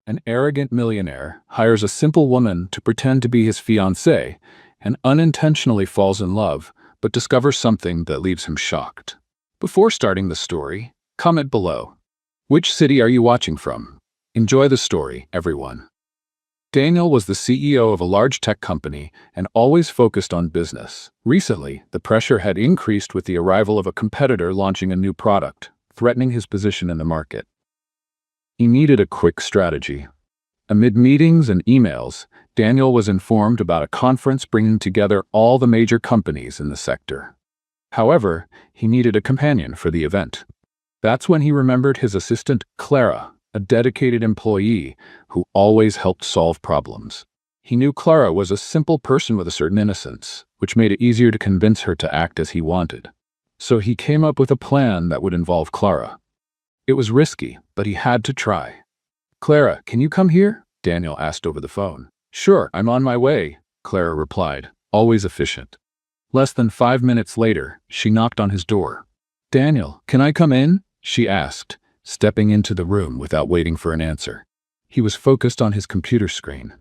An arrogant millionaire hires a simple woman to pretend to be his fiancée and unintentionally falls in love, but discovers something that leaves him shocked. Before starting the story, comment below. Which city are you watching from? Enjoy the story, everyone. Daniel was the CEO of a large tech company and always focused on business. Recently, the pressure had increased with the arrival of a competitor launching a new product, threatening his position in the market. He needed a quick strategy. Amid meetings and emails, Daniel was informed about a conference bringing together all the major companies in the sector. However, he needed a companion for the event. That's when he remembered his assistant, Clara, a dedicated employee who always helped solve problems. He knew Clara was a simple person with a certain innocence, which made it easier to convince her to act as he wanted. So he came up with a plan that would involve Clara. It was risky, but he had to try. "Clara, can you come here?" Daniel asked over the phone. "Sure, I'm on my way," Clara replied, always efficient. Less than 5 minutes later, she knocked on his door. "Daniel, can I come in?" she asked, stepping into the room without waiting for an answer. He was focused on his computer screen.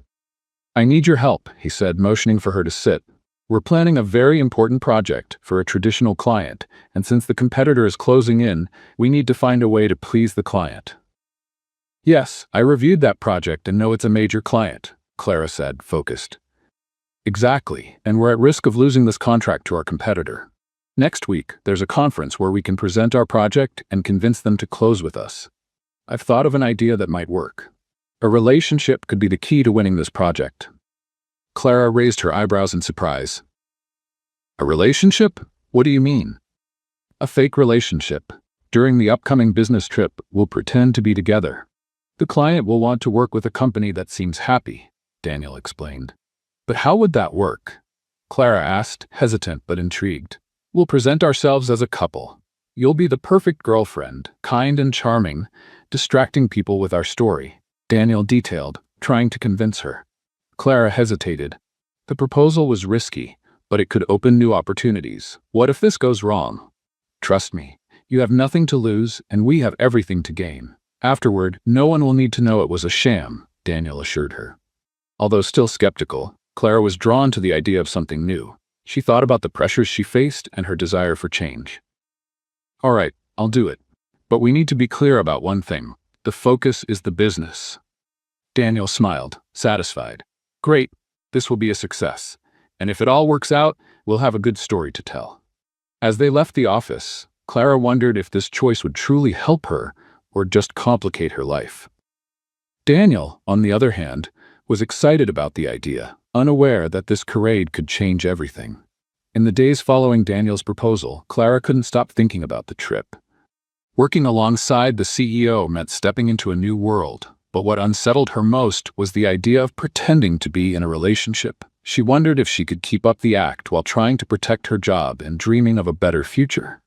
"I need your help," he said, motioning for her to sit. "We're planning a very important project for a traditional client, and since the competitor is closing in, we need to find a way to please the client." "Yes, I reviewed that project and know it's a major client," Clara said, focused. "Exactly, and we're at risk of losing this contract to our competitor. Next week, there's a conference where we can present our project and convince them to close with us. I've thought of an idea that might work. A relationship could be the key to winning this project." Clara raised her eyebrows in surprise. "A relationship? What do you mean?" "A fake relationship. During the upcoming business trip, we'll pretend to be together. The client will want to work with a company that seems happy," Daniel explained. "But how would that work?" Clara asked, hesitant but intrigued. "We'll present ourselves as a couple. You'll be the perfect girlfriend, kind and charming, distracting people with our story," Daniel detailed, trying to convince her. Clara hesitated. The proposal was risky, but it could open new opportunities. "What if this goes wrong?" "Trust me, you have nothing to lose and we have everything to gain. Afterward, no one will need to know it was a sham," Daniel assured her. Although still skeptical, Clara was drawn to the idea of something new. She thought about the pressures she faced and her desire for change. "All right, I'll do it. But we need to be clear about one thing. The focus is the business." Daniel smiled, satisfied. "Great, this will be a success. And if it all works out, we'll have a good story to tell." As they left the office, Clara wondered if this choice would truly help her or just complicate her life. Daniel, on the other hand, was excited about the idea, unaware that this charade could change everything. In the days following Daniel's proposal, Clara couldn't stop thinking about the trip. Working alongside the CEO meant stepping into a new world, but what unsettled her most was the idea of pretending to be in a relationship. She wondered if she could keep up the act while trying to protect her job and dreaming of a better future.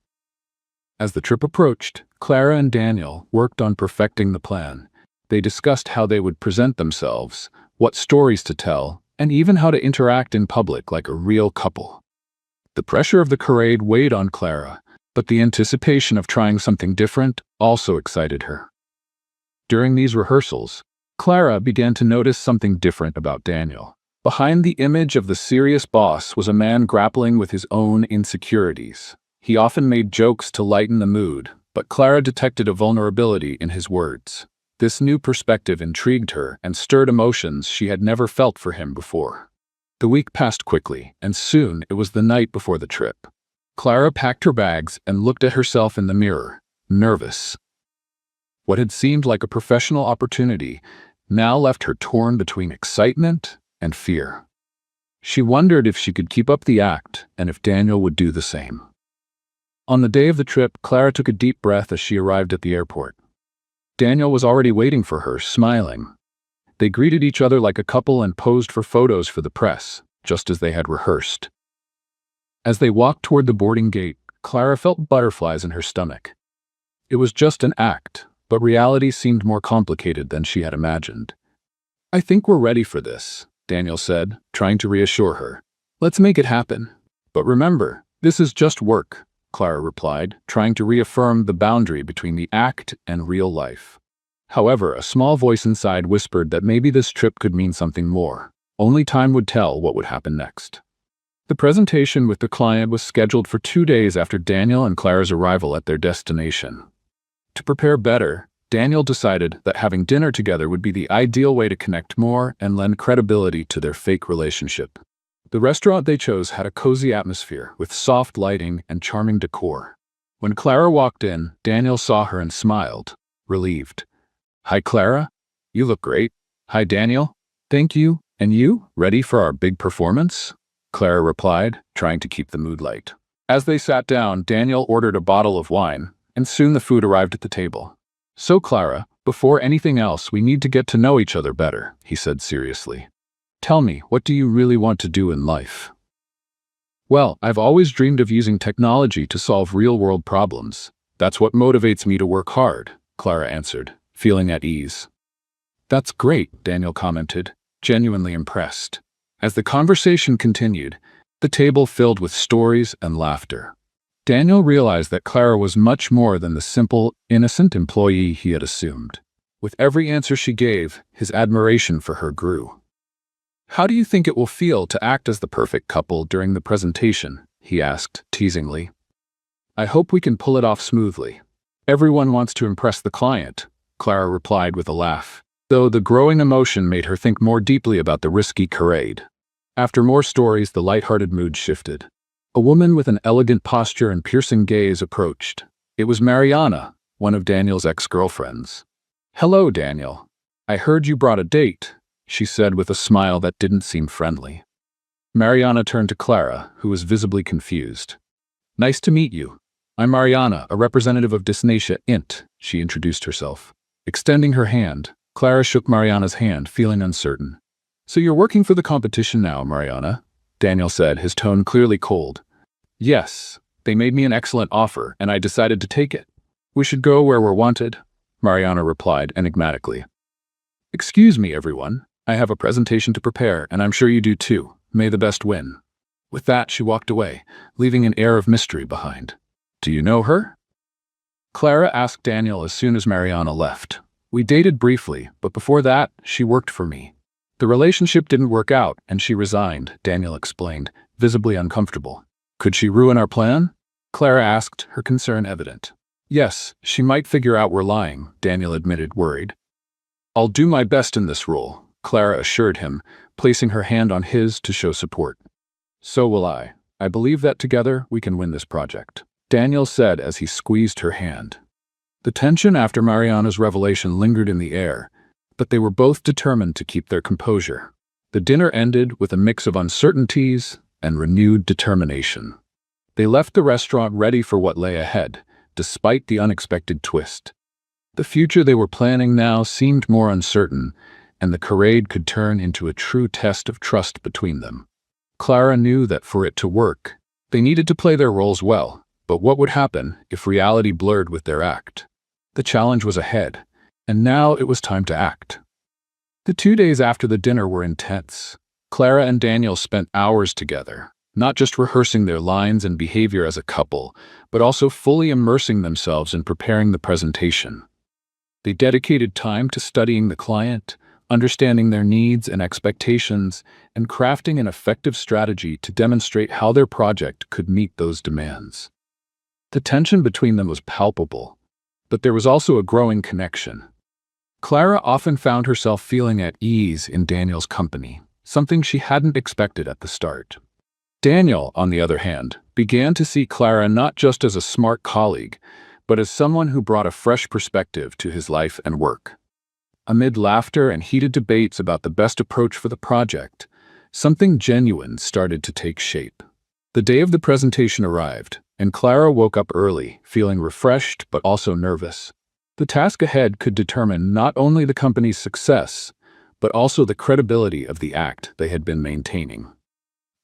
As the trip approached, Clara and Daniel worked on perfecting the plan. They discussed how they would present themselves, what stories to tell, and even how to interact in public like a real couple. The pressure of the charade weighed on Clara, but the anticipation of trying something different also excited her. During these rehearsals, Clara began to notice something different about Daniel. Behind the image of the serious boss was a man grappling with his own insecurities. He often made jokes to lighten the mood, but Clara detected a vulnerability in his words. This new perspective intrigued her and stirred emotions she had never felt for him before. The week passed quickly, and soon it was the night before the trip. Clara packed her bags and looked at herself in the mirror, nervous. What had seemed like a professional opportunity now left her torn between excitement and fear. She wondered if she could keep up the act and if Daniel would do the same. On the day of the trip, Clara took a deep breath as she arrived at the airport. Daniel was already waiting for her, smiling. They greeted each other like a couple and posed for photos for the press, just as they had rehearsed. As they walked toward the boarding gate, Clara felt butterflies in her stomach. It was just an act, but reality seemed more complicated than she had imagined. "I think we're ready for this," Daniel said, trying to reassure her. "Let's make it happen. But remember, this is just work," Clara replied, trying to reaffirm the boundary between the act and real life. However, a small voice inside whispered that maybe this trip could mean something more. Only time would tell what would happen next. The presentation with the client was scheduled for 2 days after Daniel and Clara's arrival at their destination. To prepare better, Daniel decided that having dinner together would be the ideal way to connect more and lend credibility to their fake relationship. The restaurant they chose had a cozy atmosphere with soft lighting and charming decor. When Clara walked in, Daniel saw her and smiled, relieved. "Hi, Clara. You look great." "Hi, Daniel. Thank you. And you, ready for our big performance?" Clara replied, trying to keep the mood light. As they sat down, Daniel ordered a bottle of wine, and soon the food arrived at the table. "So, Clara, before anything else, we need to get to know each other better," he said seriously. "Tell me, what do you really want to do in life?" "Well, I've always dreamed of using technology to solve real-world problems. That's what motivates me to work hard," Clara answered, feeling at ease. "That's great," Daniel commented, genuinely impressed. As the conversation continued, the table filled with stories and laughter. Daniel realized that Clara was much more than the simple, innocent employee he had assumed. With every answer she gave, his admiration for her grew. "How do you think it will feel to act as the perfect couple during the presentation?" he asked, teasingly. "I hope we can pull it off smoothly. Everyone wants to impress the client," Clara replied with a laugh, though the growing emotion made her think more deeply about the risky charade. After more stories, the light-hearted mood shifted. A woman with an elegant posture and piercing gaze approached. It was Mariana, one of Daniel's ex-girlfriends. "Hello, Daniel. I heard you brought a date," she said with a smile that didn't seem friendly. Mariana turned to Clara, who was visibly confused. "Nice to meet you. I'm Mariana, a representative of Desnatia Int," she introduced herself. Extending her hand, Clara shook Mariana's hand, feeling uncertain. "So you're working for the competition now, Mariana?" Daniel said, his tone clearly cold. "Yes, they made me an excellent offer, and I decided to take it." "We should go where we're wanted," Mariana replied enigmatically. "Excuse me, everyone. I have a presentation to prepare, and I'm sure you do too. May the best win." With that, she walked away, leaving an air of mystery behind. "Do you know her?" Clara asked Daniel as soon as Mariana left. "We dated briefly, but before that, she worked for me." "The relationship didn't work out, and she resigned," Daniel explained, visibly uncomfortable. "Could she ruin our plan?" Clara asked, her concern evident. "Yes, she might figure out we're lying," Daniel admitted, worried. "I'll do my best in this role," Clara assured him, placing her hand on his to show support. "So will I. I believe that together we can win this project," Daniel said as he squeezed her hand. The tension after Mariana's revelation lingered in the air, but they were both determined to keep their composure. The dinner ended with a mix of uncertainties and renewed determination. They left the restaurant ready for what lay ahead, despite the unexpected twist. The future they were planning now seemed more uncertain, and the charade could turn into a true test of trust between them. Clara knew that for it to work, they needed to play their roles well, but what would happen if reality blurred with their act? The challenge was ahead, and now it was time to act. The 2 days after the dinner were intense. Clara and Daniel spent hours together, not just rehearsing their lines and behavior as a couple, but also fully immersing themselves in preparing the presentation. They dedicated time to studying the client, understanding their needs and expectations, and crafting an effective strategy to demonstrate how their project could meet those demands. The tension between them was palpable, but there was also a growing connection. Clara often found herself feeling at ease in Daniel's company, something she hadn't expected at the start. Daniel, on the other hand, began to see Clara not just as a smart colleague, but as someone who brought a fresh perspective to his life and work. Amid laughter and heated debates about the best approach for the project, something genuine started to take shape. The day of the presentation arrived, and Clara woke up early, feeling refreshed but also nervous. The task ahead could determine not only the company's success, but also the credibility of the act they had been maintaining.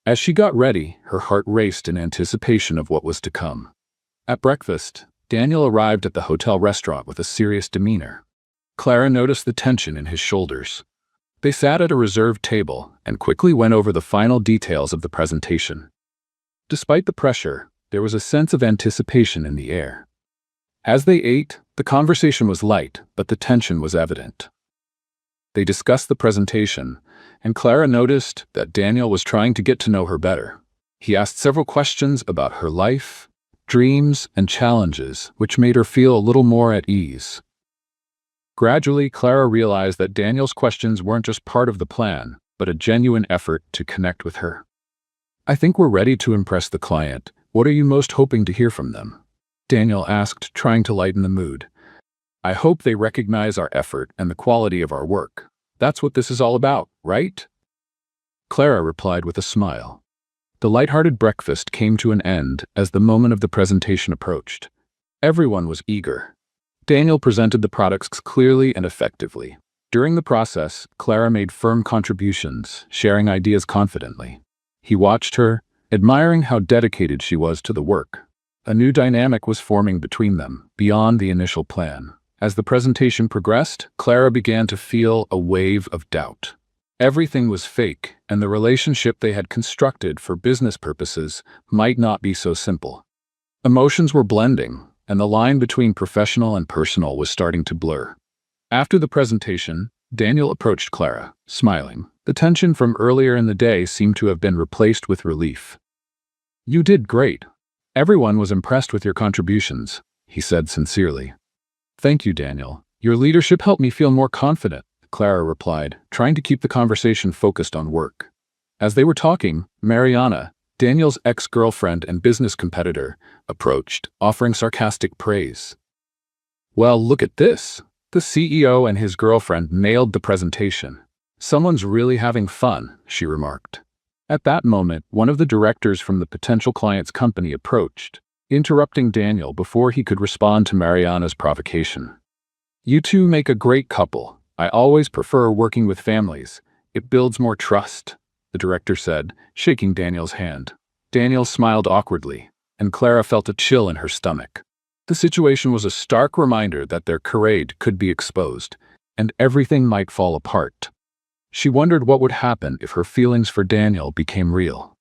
As she got ready, her heart raced in anticipation of what was to come. At breakfast, Daniel arrived at the hotel restaurant with a serious demeanor. Clara noticed the tension in his shoulders. They sat at a reserved table and quickly went over the final details of the presentation. Despite the pressure, there was a sense of anticipation in the air. As they ate, The conversation was light, but the tension was evident. They discussed the presentation, and Clara noticed that Daniel was trying to get to know her better. He asked several questions about her life, dreams, and challenges, which made her feel a little more at ease. Gradually, Clara realized that Daniel's questions weren't just part of the plan, but a genuine effort to connect with her. "I think we're ready to impress the client. What are you most hoping to hear from them?" Daniel asked, trying to lighten the mood. "I hope they recognize our effort and the quality of our work. That's what this is all about, right?" Clara replied with a smile. The lighthearted breakfast came to an end as the moment of the presentation approached. Everyone was eager. Daniel presented the products clearly and effectively. During the process, Clara made firm contributions, sharing ideas confidently. He watched her, admiring how dedicated she was to the work. A new dynamic was forming between them, beyond the initial plan. As the presentation progressed, Clara began to feel a wave of doubt. Everything was fake, and the relationship they had constructed for business purposes might not be so simple. Emotions were blending, and the line between professional and personal was starting to blur. After the presentation, Daniel approached Clara, smiling. The tension from earlier in the day seemed to have been replaced with relief. "You did great. Everyone was impressed with your contributions," he said sincerely. "Thank you, Daniel. Your leadership helped me feel more confident," Clara replied, trying to keep the conversation focused on work. As they were talking, Mariana, Daniel's ex-girlfriend and business competitor, approached, offering sarcastic praise. "Well, look at this. The CEO and his girlfriend nailed the presentation. Someone's really having fun," she remarked. At that moment, one of the directors from the potential client's company approached, interrupting Daniel before he could respond to Mariana's provocation. "You two make a great couple. I always prefer working with families. It builds more trust," the director said, shaking Daniel's hand. Daniel smiled awkwardly, and Clara felt a chill in her stomach. The situation was a stark reminder that their charade could be exposed, and everything might fall apart. She wondered what would happen if her feelings for Daniel became real.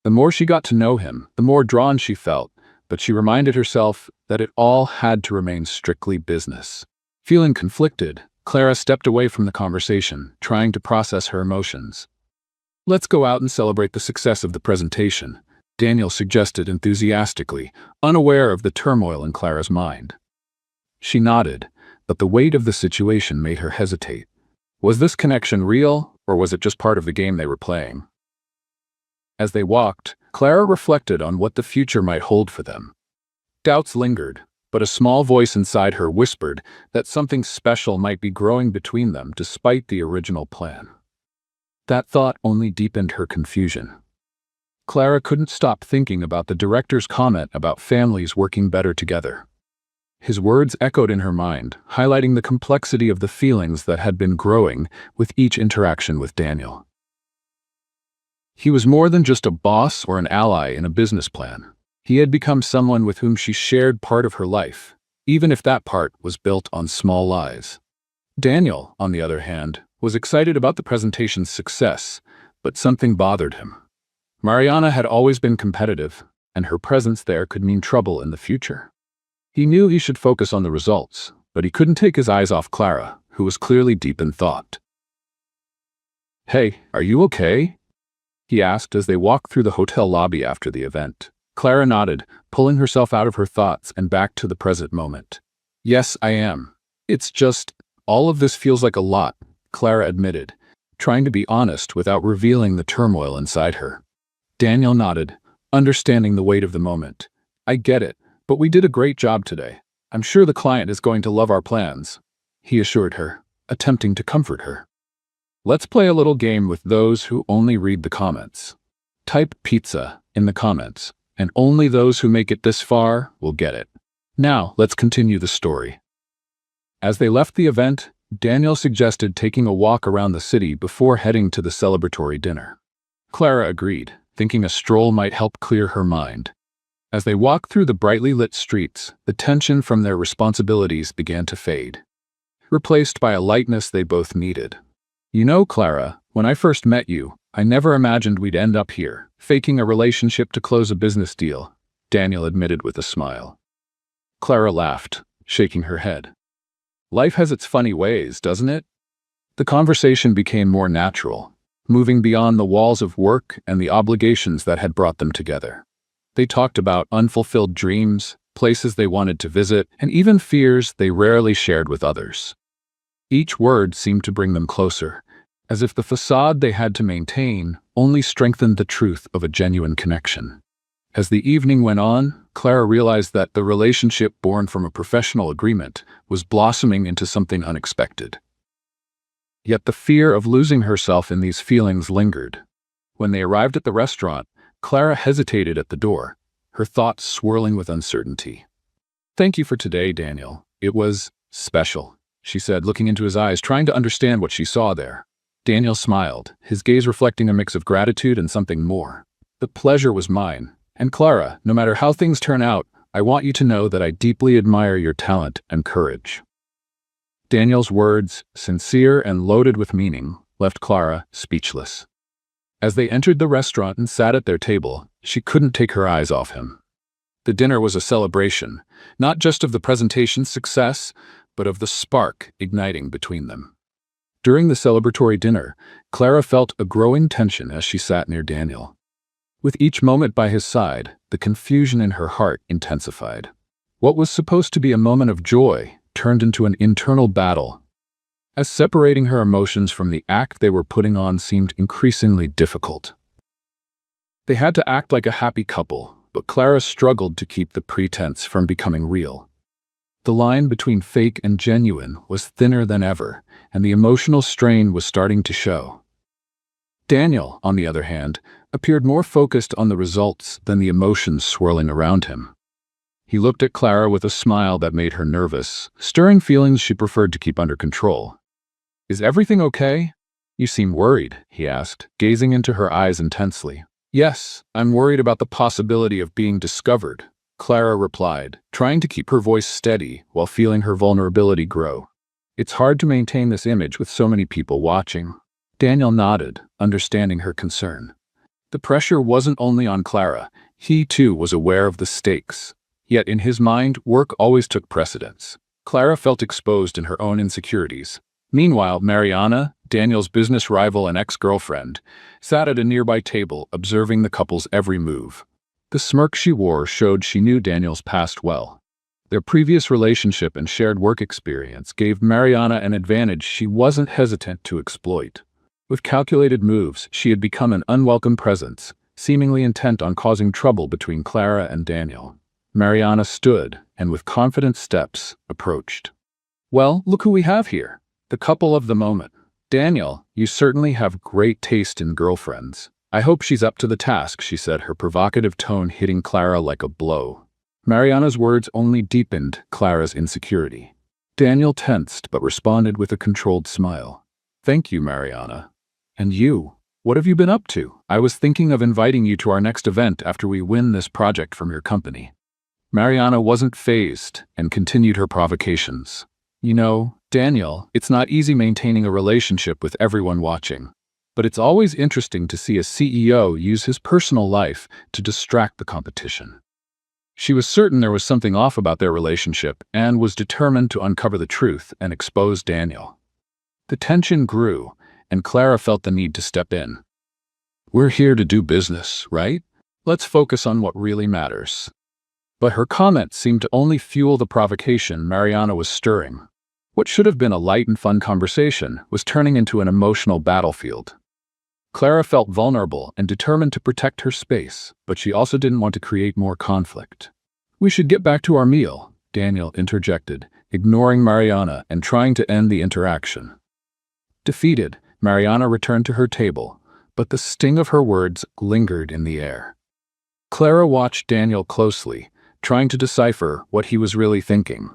The more she got to know him, the more drawn she felt, but she reminded herself that it all had to remain strictly business. Feeling conflicted, Clara stepped away from the conversation, trying to process her emotions. "Let's go out and celebrate the success of the presentation," Daniel suggested enthusiastically, unaware of the turmoil in Clara's mind. She nodded, but the weight of the situation made her hesitate. Was this connection real, or was it just part of the game they were playing? As they walked, Clara reflected on what the future might hold for them. Doubts lingered, but a small voice inside her whispered that something special might be growing between them despite the original plan. That thought only deepened her confusion. Clara couldn't stop thinking about the director's comment about families working better together. His words echoed in her mind, highlighting the complexity of the feelings that had been growing with each interaction with Daniel. He was more than just a boss or an ally in a business plan. He had become someone with whom she shared part of her life, even if that part was built on small lies. Daniel, on the other hand, was excited about the presentation's success, but something bothered him. Mariana had always been competitive, and her presence there could mean trouble in the future. He knew he should focus on the results, but he couldn't take his eyes off Clara, who was clearly deep in thought. "Hey, are you okay?" he asked as they walked through the hotel lobby after the event. Clara nodded, pulling herself out of her thoughts and back to the present moment. "Yes, I am. It's just, all of this feels like a lot," Clara admitted, trying to be honest without revealing the turmoil inside her. Daniel nodded, understanding the weight of the moment. "I get it, but we did a great job today. I'm sure the client is going to love our plans," he assured her, attempting to comfort her. "Let's play a little game with those who only read the comments. Type pizza in the comments, and only those who make it this far will get it. Now, let's continue the story." As they left the event, Daniel suggested taking a walk around the city before heading to the celebratory dinner. Clara agreed, thinking a stroll might help clear her mind. As they walked through the brightly lit streets, the tension from their responsibilities began to fade, replaced by a lightness they both needed. "You know, Clara, when I first met you, I never imagined we'd end up here, faking a relationship to close a business deal," Daniel admitted with a smile. Clara laughed, shaking her head. Life has its funny ways, doesn't it? The conversation became more natural, moving beyond the walls of work and the obligations that had brought them together. They talked about unfulfilled dreams, places they wanted to visit, and even fears they rarely shared with others. Each word seemed to bring them closer, as if the facade they had to maintain only strengthened the truth of a genuine connection. As the evening went on, Clara realized that the relationship born from a professional agreement was blossoming into something unexpected. Yet the fear of losing herself in these feelings lingered. When they arrived at the restaurant, Clara hesitated at the door, her thoughts swirling with uncertainty. "Thank you for today, Daniel. It was special," she said, looking into his eyes, trying to understand what she saw there. Daniel smiled, his gaze reflecting a mix of gratitude and something more. "The pleasure was mine. And Clara, no matter how things turn out, I want you to know that I deeply admire your talent and courage." Daniel's words, sincere and loaded with meaning, left Clara speechless. As they entered the restaurant and sat at their table, she couldn't take her eyes off him. The dinner was a celebration, not just of the presentation's success, but of the spark igniting between them. During the celebratory dinner, Clara felt a growing tension as she sat near Daniel. With each moment by his side, the confusion in her heart intensified. What was supposed to be a moment of joy turned into an internal battle, as separating her emotions from the act they were putting on seemed increasingly difficult. They had to act like a happy couple, but Clara struggled to keep the pretense from becoming real. The line between fake and genuine was thinner than ever, and the emotional strain was starting to show. Daniel, on the other hand, appeared more focused on the results than the emotions swirling around him. He looked at Clara with a smile that made her nervous, stirring feelings she preferred to keep under control. "Is everything okay? You seem worried," he asked, gazing into her eyes intensely. "Yes, I'm worried about the possibility of being discovered," Clara replied, trying to keep her voice steady while feeling her vulnerability grow. "It's hard to maintain this image with so many people watching." Daniel nodded, understanding her concern. The pressure wasn't only on Clara, he too was aware of the stakes. Yet in his mind, work always took precedence. Clara felt exposed in her own insecurities. Meanwhile, Mariana, Daniel's business rival and ex-girlfriend, sat at a nearby table observing the couple's every move. The smirk she wore showed she knew Daniel's past well. Their previous relationship and shared work experience gave Mariana an advantage she wasn't hesitant to exploit. With calculated moves, she had become an unwelcome presence, seemingly intent on causing trouble between Clara and Daniel. Mariana stood and, with confident steps, approached. "Well, look who we have here. The couple of the moment. Daniel, you certainly have great taste in girlfriends. I hope she's up to the task," she said, her provocative tone hitting Clara like a blow. Mariana's words only deepened Clara's insecurity. Daniel tensed but responded with a controlled smile. "Thank you, Mariana. And you, what have you been up to? I was thinking of inviting you to our next event after we win this project from your company." Mariana wasn't fazed and continued her provocations. "You know, Daniel, it's not easy maintaining a relationship with everyone watching. But it's always interesting to see a CEO use his personal life to distract the competition." She was certain there was something off about their relationship and was determined to uncover the truth and expose Daniel. The tension grew, and Clara felt the need to step in. "We're here to do business, right? Let's focus on what really matters." But her comments seemed to only fuel the provocation Mariana was stirring. What should have been a light and fun conversation was turning into an emotional battlefield. Clara felt vulnerable and determined to protect her space, but she also didn't want to create more conflict. "We should get back to our meal," Daniel interjected, ignoring Mariana and trying to end the interaction. Defeated, Mariana returned to her table, but the sting of her words lingered in the air. Clara watched Daniel closely, trying to decipher what he was really thinking.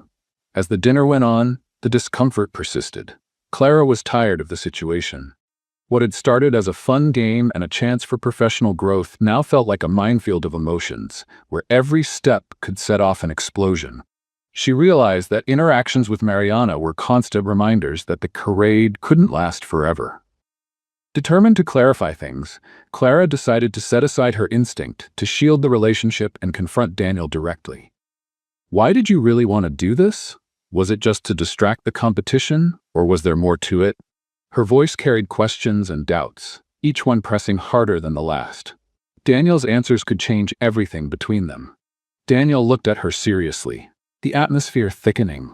As the dinner went on, the discomfort persisted. Clara was tired of the situation. What had started as a fun game and a chance for professional growth now felt like a minefield of emotions, where every step could set off an explosion. She realized that interactions with Mariana were constant reminders that the charade couldn't last forever. Determined to clarify things, Clara decided to set aside her instinct to shield the relationship and confront Daniel directly. "Why did you really want to do this?" Was it just to distract the competition, or was there more to it? Her voice carried questions and doubts, each one pressing harder than the last. Daniel's answers could change everything between them. Daniel looked at her seriously, the atmosphere thickening.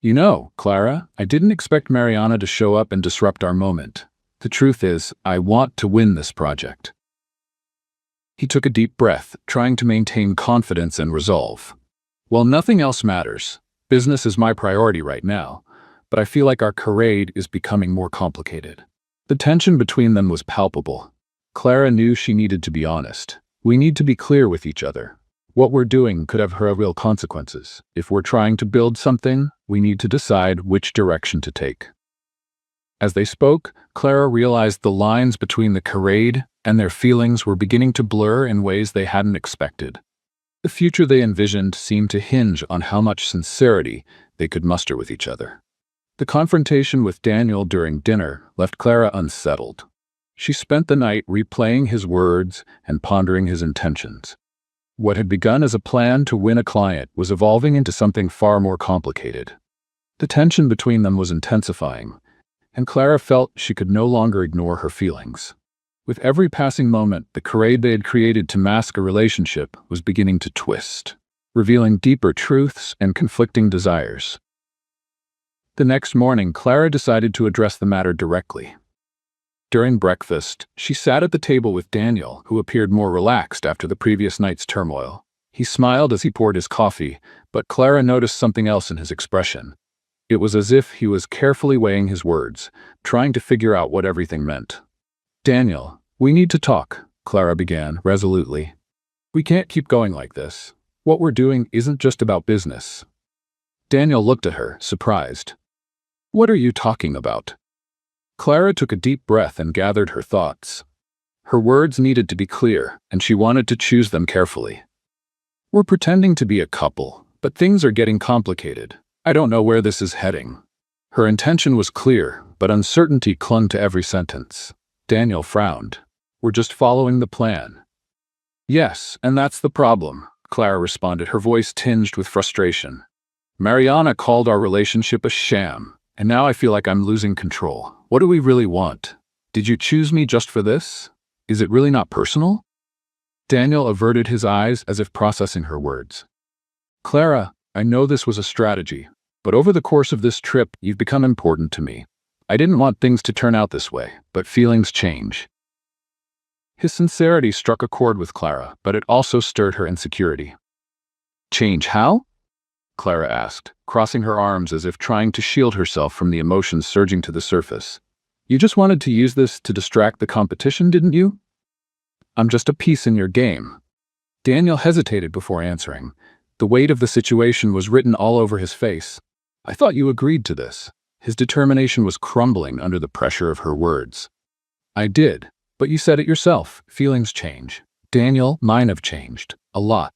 You know, Clara, I didn't expect Mariana to show up and disrupt our moment. The truth is, I want to win this project. He took a deep breath, trying to maintain confidence and resolve. Well, nothing else matters. Business is my priority right now, but I feel like our charade is becoming more complicated. The tension between them was palpable. Clara knew she needed to be honest. We need to be clear with each other. What we're doing could have real consequences. If we're trying to build something, we need to decide which direction to take. As they spoke, Clara realized the lines between the charade and their feelings were beginning to blur in ways they hadn't expected. The future they envisioned seemed to hinge on how much sincerity they could muster with each other. The confrontation with Daniel during dinner left Clara unsettled. She spent the night replaying his words and pondering his intentions. What had begun as a plan to win a client was evolving into something far more complicated. The tension between them was intensifying, and Clara felt she could no longer ignore her feelings. With every passing moment, the charade they had created to mask a relationship was beginning to twist, revealing deeper truths and conflicting desires. The next morning, Clara decided to address the matter directly. During breakfast, she sat at the table with Daniel, who appeared more relaxed after the previous night's turmoil. He smiled as he poured his coffee, but Clara noticed something else in his expression. It was as if he was carefully weighing his words, trying to figure out what everything meant. Daniel, we need to talk, Clara began resolutely. We can't keep going like this. What we're doing isn't just about business. Daniel looked at her, surprised. What are you talking about? Clara took a deep breath and gathered her thoughts. Her words needed to be clear, and she wanted to choose them carefully. We're pretending to be a couple, but things are getting complicated. I don't know where this is heading. Her intention was clear, but uncertainty clung to every sentence. Daniel frowned. We're just following the plan. Yes, and that's the problem, Clara responded, her voice tinged with frustration. Mariana called our relationship a sham, and now I feel like I'm losing control. What do we really want? Did you choose me just for this? Is it really not personal? Daniel averted his eyes as if processing her words. Clara, I know this was a strategy, but over the course of this trip, you've become important to me. I didn't want things to turn out this way, but feelings change. His sincerity struck a chord with Clara, but it also stirred her insecurity. Change how? Clara asked, crossing her arms as if trying to shield herself from the emotions surging to the surface. You just wanted to use this to distract the competition, didn't you? I'm just a piece in your game. Daniel hesitated before answering. The weight of the situation was written all over his face. I thought you agreed to this. His determination was crumbling under the pressure of her words. I did, but you said it yourself. Feelings change. Daniel, mine have changed. A lot.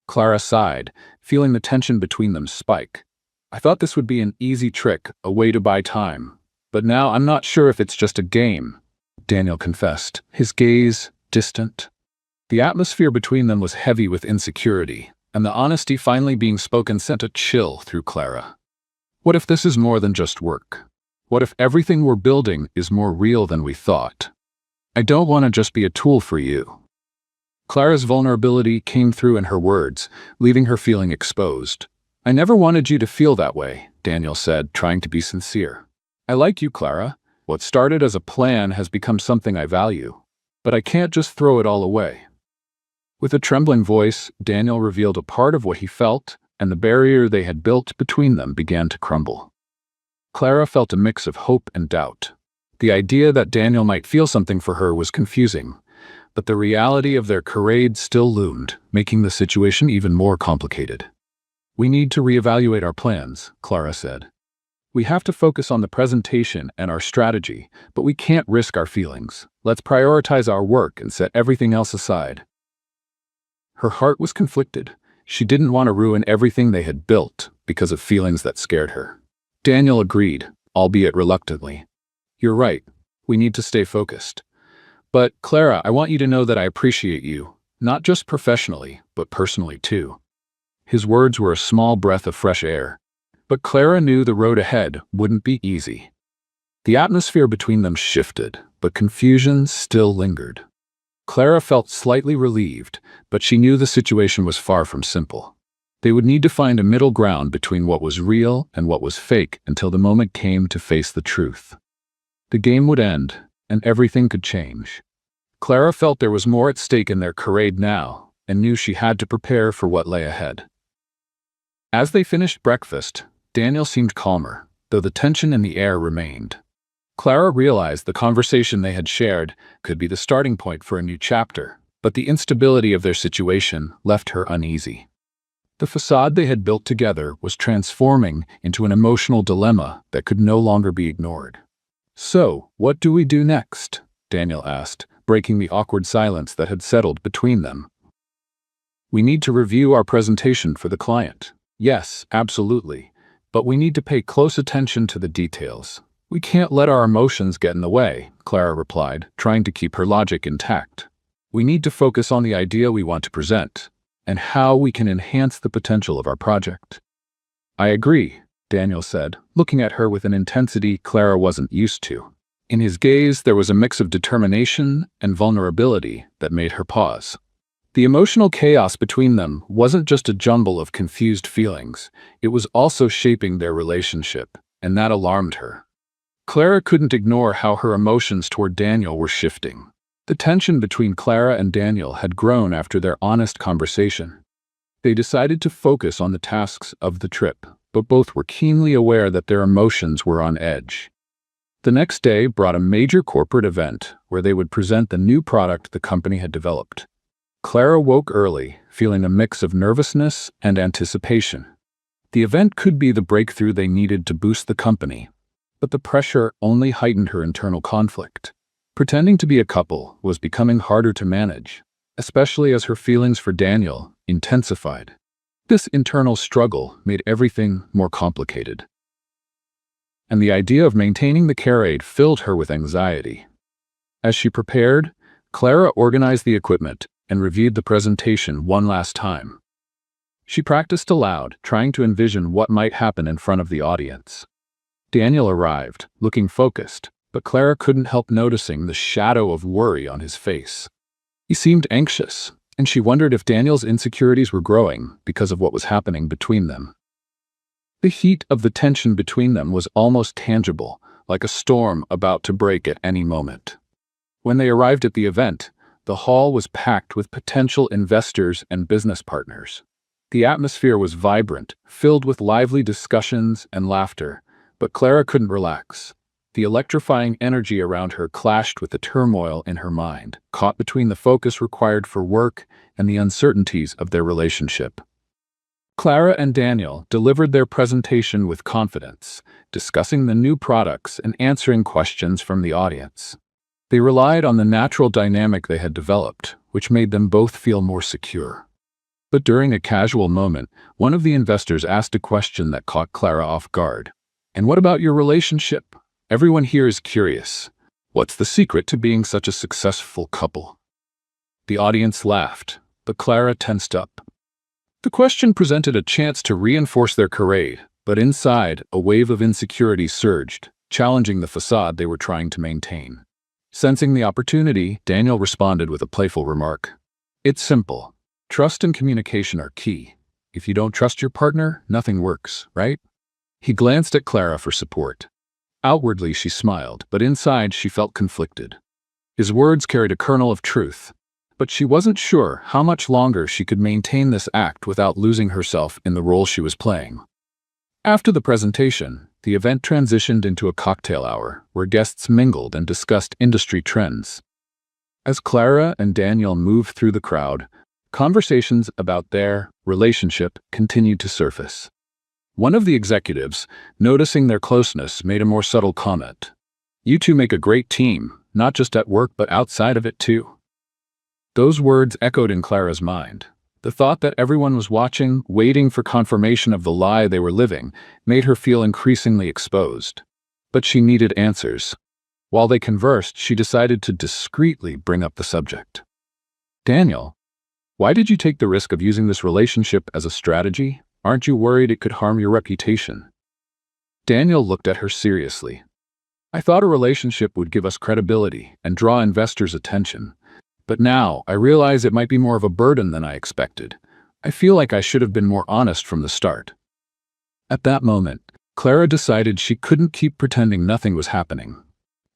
Clara sighed, feeling the tension between them spike. I thought this would be an easy trick, a way to buy time. But now I'm not sure if it's just a game, Daniel confessed, his gaze distant. The atmosphere between them was heavy with insecurity, and the honesty finally being spoken sent a chill through Clara. What if this is more than just work? What if everything we're building is more real than we thought? I don't want to just be a tool for you. Clara's vulnerability came through in her words, leaving her feeling exposed. I never wanted you to feel that way, Daniel said, trying to be sincere. I like you, Clara. What started as a plan has become something I value. But I can't just throw it all away. With a trembling voice, Daniel revealed a part of what he felt, and the barrier they had built between them began to crumble. Clara felt a mix of hope and doubt. The idea that Daniel might feel something for her was confusing, but the reality of their charade still loomed, making the situation even more complicated. We need to reevaluate our plans, Clara said. We have to focus on the presentation and our strategy, but we can't risk our feelings. Let's prioritize our work and set everything else aside. Her heart was conflicted. She didn't want to ruin everything they had built because of feelings that scared her. Daniel agreed, albeit reluctantly. You're right. We need to stay focused. But, Clara, I want you to know that I appreciate you, not just professionally, but personally too. His words were a small breath of fresh air. But Clara knew the road ahead wouldn't be easy. The atmosphere between them shifted, but confusion still lingered. Clara felt slightly relieved, but she knew the situation was far from simple. They would need to find a middle ground between what was real and what was fake until the moment came to face the truth. The game would end, and everything could change. Clara felt there was more at stake in their charade now, and knew she had to prepare for what lay ahead. As they finished breakfast, Daniel seemed calmer, though the tension in the air remained. Clara realized the conversation they had shared could be the starting point for a new chapter, but the instability of their situation left her uneasy. The facade they had built together was transforming into an emotional dilemma that could no longer be ignored. "So, what do we do next?" Daniel asked, breaking the awkward silence that had settled between them. "We need to review our presentation for the client." "Yes, absolutely. But we need to pay close attention to the details. We can't let our emotions get in the way," Clara replied, trying to keep her logic intact. "We need to focus on the idea we want to present, and how we can enhance the potential of our project." "I agree," Daniel said, looking at her with an intensity Clara wasn't used to. In his gaze, there was a mix of determination and vulnerability that made her pause. The emotional chaos between them wasn't just a jumble of confused feelings, it was also shaping their relationship, and that alarmed her. Clara couldn't ignore how her emotions toward Daniel were shifting. The tension between Clara and Daniel had grown after their honest conversation. They decided to focus on the tasks of the trip, but both were keenly aware that their emotions were on edge. The next day brought a major corporate event where they would present the new product the company had developed. Clara woke early, feeling a mix of nervousness and anticipation. The event could be the breakthrough they needed to boost the company, but the pressure only heightened her internal conflict. Pretending to be a couple was becoming harder to manage, especially as her feelings for Daniel intensified. This internal struggle made everything more complicated, and the idea of maintaining the charade filled her with anxiety. As she prepared, Clara organized the equipment and reviewed the presentation one last time. She practiced aloud, trying to envision what might happen in front of the audience. Daniel arrived, looking focused, but Clara couldn't help noticing the shadow of worry on his face. He seemed anxious, and she wondered if Daniel's insecurities were growing because of what was happening between them. The heat of the tension between them was almost tangible, like a storm about to break at any moment. When they arrived at the event, the hall was packed with potential investors and business partners. The atmosphere was vibrant, filled with lively discussions and laughter, but Clara couldn't relax. The electrifying energy around her clashed with the turmoil in her mind, caught between the focus required for work and the uncertainties of their relationship. Clara and Daniel delivered their presentation with confidence, discussing the new products and answering questions from the audience. They relied on the natural dynamic they had developed, which made them both feel more secure. But during a casual moment, one of the investors asked a question that caught Clara off guard. "And what about your relationship? Everyone here is curious. What's the secret to being such a successful couple?" The audience laughed, but Clara tensed up. The question presented a chance to reinforce their charade, but inside, a wave of insecurity surged, challenging the facade they were trying to maintain. Sensing the opportunity, Daniel responded with a playful remark. "It's simple. Trust and communication are key. If you don't trust your partner, nothing works, right?" He glanced at Clara for support. Outwardly, she smiled, but inside she felt conflicted. His words carried a kernel of truth, but she wasn't sure how much longer she could maintain this act without losing herself in the role she was playing. After the presentation, the event transitioned into a cocktail hour where guests mingled and discussed industry trends. As Clara and Daniel moved through the crowd, conversations about their relationship continued to surface. One of the executives, noticing their closeness, made a more subtle comment. "You two make a great team, not just at work but outside of it too." Those words echoed in Clara's mind. The thought that everyone was watching, waiting for confirmation of the lie they were living, made her feel increasingly exposed. But she needed answers. While they conversed, she decided to discreetly bring up the subject. "Daniel, why did you take the risk of using this relationship as a strategy? Aren't you worried it could harm your reputation?" Daniel looked at her seriously. I thought a relationship would give us credibility and draw investors' attention. But now I realize it might be more of a burden than I expected. I feel like I should have been more honest from the start. At that moment, Clara decided she couldn't keep pretending nothing was happening.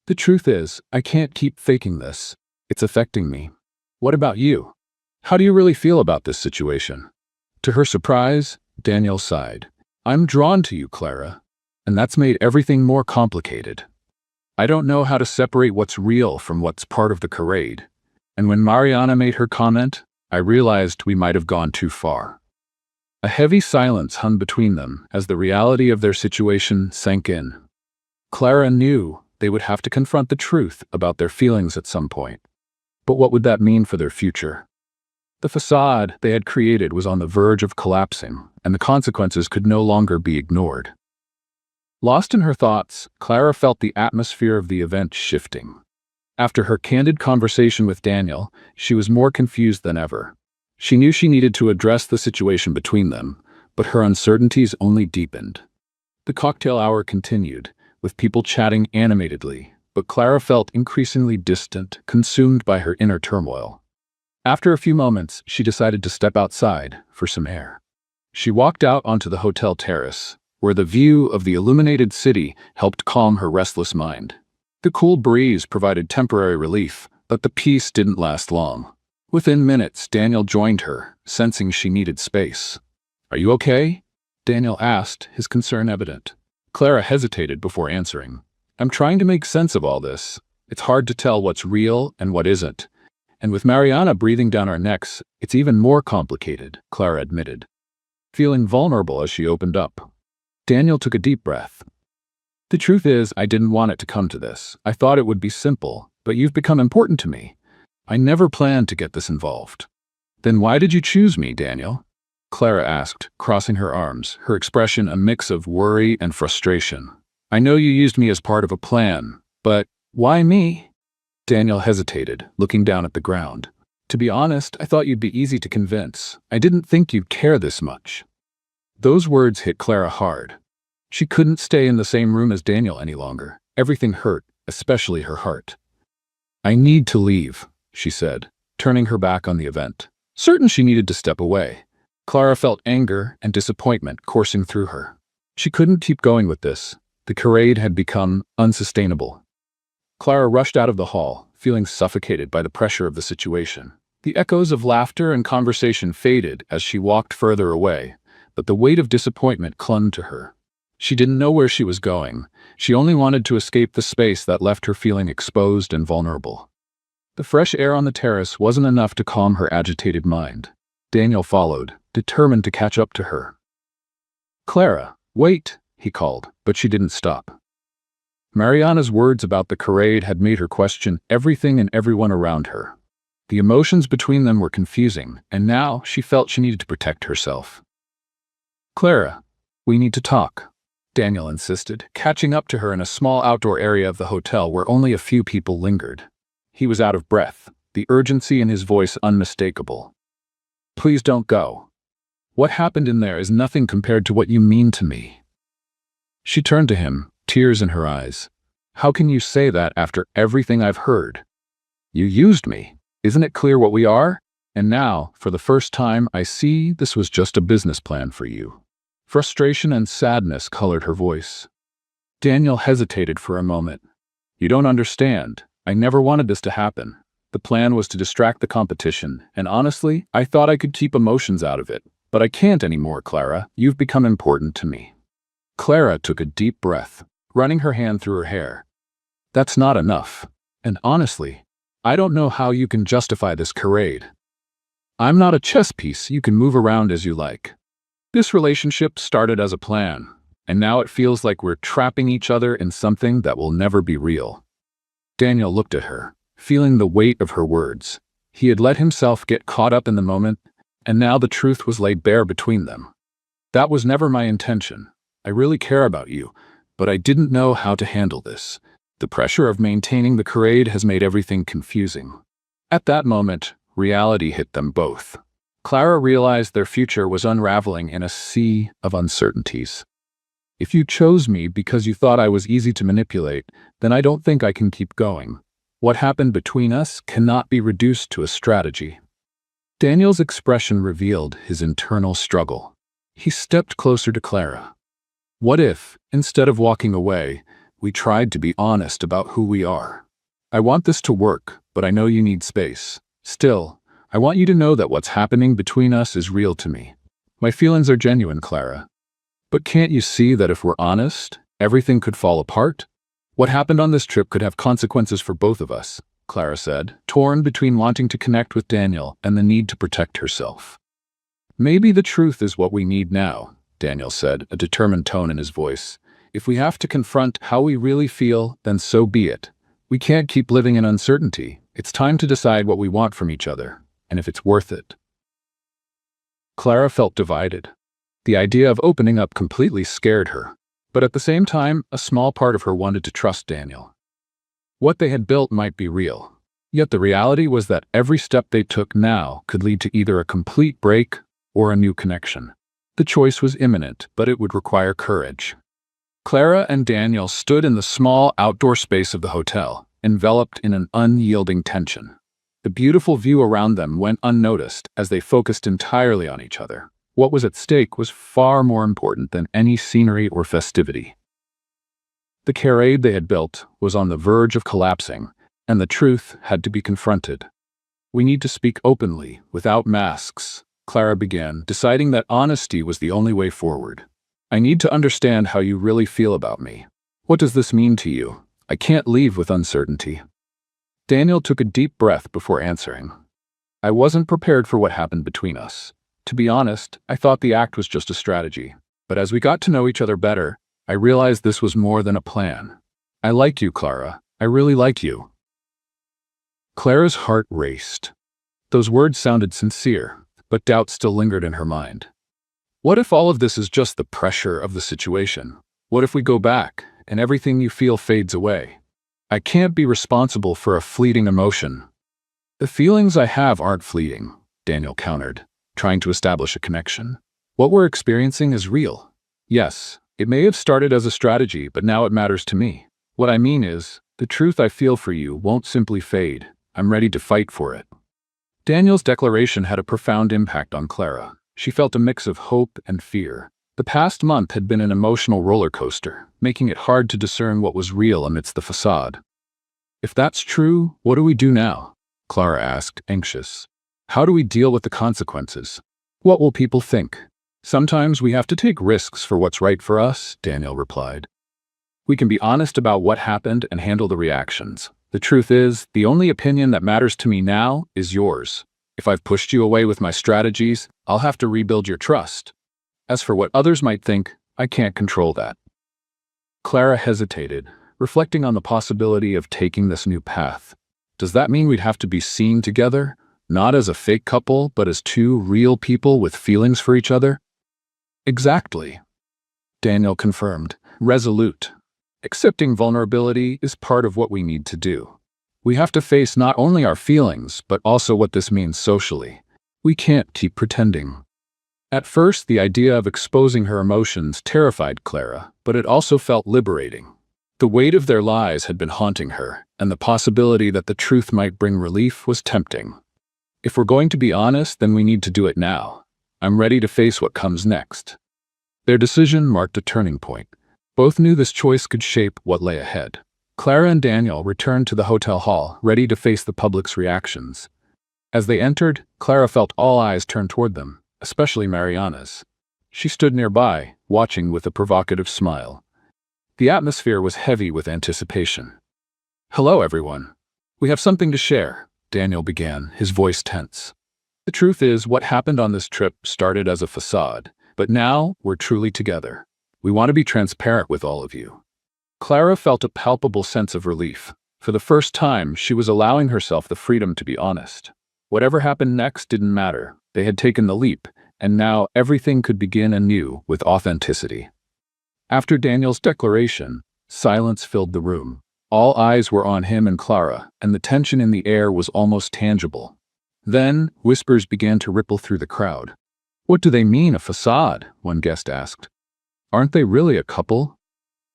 The truth is, I can't keep faking this. It's affecting me. What about you? How do you really feel about this situation? To her surprise, Daniel sighed. I'm drawn to you, Clara, and that's made everything more complicated. I don't know how to separate what's real from what's part of the charade. And when Mariana made her comment, I realized we might have gone too far. A heavy silence hung between them as the reality of their situation sank in. Clara knew they would have to confront the truth about their feelings at some point. But what would that mean for their future? The facade they had created was on the verge of collapsing, and the consequences could no longer be ignored. Lost in her thoughts, Clara felt the atmosphere of the event shifting. After her candid conversation with Daniel, she was more confused than ever. She knew she needed to address the situation between them, but her uncertainties only deepened. The cocktail hour continued, with people chatting animatedly, but Clara felt increasingly distant, consumed by her inner turmoil. After a few moments, she decided to step outside for some air. She walked out onto the hotel terrace, where the view of the illuminated city helped calm her restless mind. The cool breeze provided temporary relief, but the peace didn't last long. Within minutes, Daniel joined her, sensing she needed space. "Are you okay?" Daniel asked, his concern evident. Clara hesitated before answering. "I'm trying to make sense of all this. It's hard to tell what's real and what isn't. And with Mariana breathing down our necks, it's even more complicated," Clara admitted, feeling vulnerable as she opened up. Daniel took a deep breath. "The truth is, I didn't want it to come to this. I thought it would be simple, but you've become important to me. I never planned to get this involved." "Then why did you choose me, Daniel?" Clara asked, crossing her arms, her expression a mix of worry and frustration. "I know you used me as part of a plan, but why me?" Daniel hesitated, looking down at the ground. "To be honest, I thought you'd be easy to convince. I didn't think you'd care this much." Those words hit Clara hard. She couldn't stay in the same room as Daniel any longer. Everything hurt, especially her heart. "I need to leave," she said, turning her back on the event. Certain she needed to step away. Clara felt anger and disappointment coursing through her. She couldn't keep going with this. The charade had become unsustainable. Clara rushed out of the hall, feeling suffocated by the pressure of the situation. The echoes of laughter and conversation faded as she walked further away, but the weight of disappointment clung to her. She didn't know where she was going. She only wanted to escape the space that left her feeling exposed and vulnerable. The fresh air on the terrace wasn't enough to calm her agitated mind. Daniel followed, determined to catch up to her. "Clara, wait," he called, but she didn't stop. Mariana's words about the charade had made her question everything and everyone around her. The emotions between them were confusing, and now she felt she needed to protect herself. "Clara, we need to talk," Daniel insisted, catching up to her in a small outdoor area of the hotel where only a few people lingered. He was out of breath, the urgency in his voice unmistakable. "Please don't go. What happened in there is nothing compared to what you mean to me." She turned to him, tears in her eyes. "How can you say that after everything I've heard? You used me. Isn't it clear what we are? And now, for the first time, I see this was just a business plan for you." Frustration and sadness colored her voice. Daniel hesitated for a moment. "You don't understand. I never wanted this to happen. The plan was to distract the competition, and honestly, I thought I could keep emotions out of it. But I can't anymore, Clara. You've become important to me." Clara took a deep breath, running her hand through her hair. "That's not enough. And honestly, I don't know how you can justify this charade. I'm not a chess piece you can move around as you like. This relationship started as a plan, and now it feels like we're trapping each other in something that will never be real." Daniel looked at her, feeling the weight of her words. He had let himself get caught up in the moment, and now the truth was laid bare between them. "That was never my intention. I really care about you, but I didn't know how to handle this. The pressure of maintaining the charade has made everything confusing." At that moment, reality hit them both. Clara realized their future was unraveling in a sea of uncertainties. If you chose me because you thought I was easy to manipulate, then I don't think I can keep going. What happened between us cannot be reduced to a strategy." Daniel's expression revealed his internal struggle. He stepped closer to Clara. "What if, instead of walking away, we tried to be honest about who we are? I want this to work, but I know you need space. Still, I want you to know that what's happening between us is real to me. My feelings are genuine, Clara. But can't you see that if we're honest, everything could fall apart? What happened on this trip could have consequences for both of us," Clara said, torn between wanting to connect with Daniel and the need to protect herself. "Maybe the truth is what we need now," Daniel said, a determined tone in his voice. "If we have to confront how we really feel, then so be it. We can't keep living in uncertainty. It's time to decide what we want from each other, and if it's worth it." Clara felt divided. The idea of opening up completely scared her, but at the same time, a small part of her wanted to trust Daniel. What they had built might be real, yet the reality was that every step they took now could lead to either a complete break or a new connection. The choice was imminent, but it would require courage. Clara and Daniel stood in the small outdoor space of the hotel, enveloped in an unyielding tension. The beautiful view around them went unnoticed as they focused entirely on each other. What was at stake was far more important than any scenery or festivity. The charade they had built was on the verge of collapsing, and the truth had to be confronted. "We need to speak openly, without masks," Clara began, deciding that honesty was the only way forward. "I need to understand how you really feel about me. What does this mean to you? I can't leave with uncertainty." Daniel took a deep breath before answering. "I wasn't prepared for what happened between us. To be honest, I thought the act was just a strategy. But as we got to know each other better, I realized this was more than a plan. I liked you, Clara. I really liked you." Clara's heart raced. Those words sounded sincere, but doubt still lingered in her mind. What if all of this is just the pressure of the situation? What if we go back, and everything you feel fades away? "I can't be responsible for a fleeting emotion." "The feelings I have aren't fleeting," Daniel countered, trying to establish a connection. "What we're experiencing is real. Yes, it may have started as a strategy, but now it matters to me. What I mean is, the truth I feel for you won't simply fade. I'm ready to fight for it." Daniel's declaration had a profound impact on Clara. She felt a mix of hope and fear. The past month had been an emotional roller coaster, making it hard to discern what was real amidst the facade. "If that's true, what do we do now?" Clara asked, anxious. "How do we deal with the consequences? What will people think?" "Sometimes we have to take risks for what's right for us," Daniel replied. "We can be honest about what happened and handle the reactions. The truth is, the only opinion that matters to me now is yours. If I've pushed you away with my strategies, I'll have to rebuild your trust. As for what others might think, I can't control that." Clara hesitated, reflecting on the possibility of taking this new path. Does that mean we'd have to be seen together? Not as a fake couple, but as two real people with feelings for each other? "Exactly," Daniel confirmed, resolute. "Accepting vulnerability is part of what we need to do. We have to face not only our feelings, but also what this means socially. We can't keep pretending." At first, the idea of exposing her emotions terrified Clara, but it also felt liberating. The weight of their lies had been haunting her, and the possibility that the truth might bring relief was tempting. "If we're going to be honest, then we need to do it now. I'm ready to face what comes next." Their decision marked a turning point. Both knew this choice could shape what lay ahead. Clara and Daniel returned to the hotel hall, ready to face the public's reactions. As they entered, Clara felt all eyes turn toward them, especially Mariana's. She stood nearby, watching with a provocative smile. The atmosphere was heavy with anticipation. "Hello, everyone. We have something to share," Daniel began, his voice tense. "The truth is, what happened on this trip started as a facade, but now we're truly together. We want to be transparent with all of you." Clara felt a palpable sense of relief. For the first time, she was allowing herself the freedom to be honest. Whatever happened next didn't matter. They had taken the leap, and now everything could begin anew with authenticity. After Daniel's declaration, silence filled the room. All eyes were on him and Clara, and the tension in the air was almost tangible. Then, whispers began to ripple through the crowd. "What do they mean, a facade?" one guest asked. Aren't they really a couple?